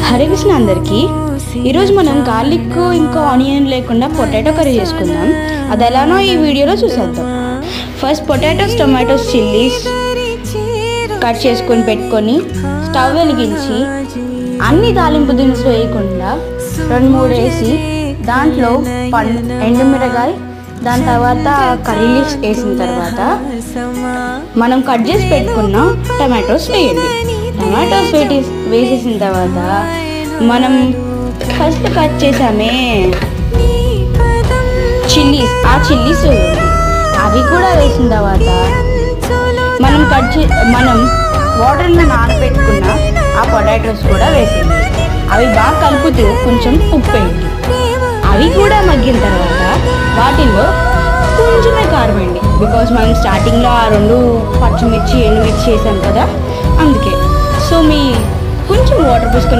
హరే కృష్ణ అందరికీ. ఈరోజు మనం గార్లిక్ ఇంకా ఆనియన్ లేకుండా పొటాటో కర్రీ చేసుకుందాం. అది ఎలానో ఈ వీడియోలో చూసేద్దాం. First potatoes, tomatoes, chillies cut చేసుకొని పెట్టుకొని స్టవ్ వెలిగించి అన్ని తాలింపు దినుసులు వేయకుండా 2-3 వేసి దాంట్లో ఎండుమిరగాయ, దాని తర్వాత కర్రీ లీవ్స్ వేసిన తర్వాత మనం కట్ చేసి పెట్టుకున్న టమాటోస్ వేయండి. టమాటోస్ వేసేసిన తర్వాత మనం ఫస్ట్ కట్ చేసామే చిల్లీస్, ఆ చిల్లీస్ అవి కూడా వేసిన తర్వాత మనం వాటర్లో నానబెట్టుకున్న ఆ పొటాటోస్ కూడా వేసేయండి. అవి బాగా కలుపుతూ కొంచెం ఉప్పు వేయండి. అవి కూడా మగ్గిన తర్వాత వాటిలో కొంచెమే కారం వేయండి. బికాజ్ మనం స్టార్టింగ్లో ఆ 2 పచ్చిమిర్చి, ఎండుమిర్చి వేసాం కదా, అందుకే. సో కొంచెం వాటర్ పోసుకొని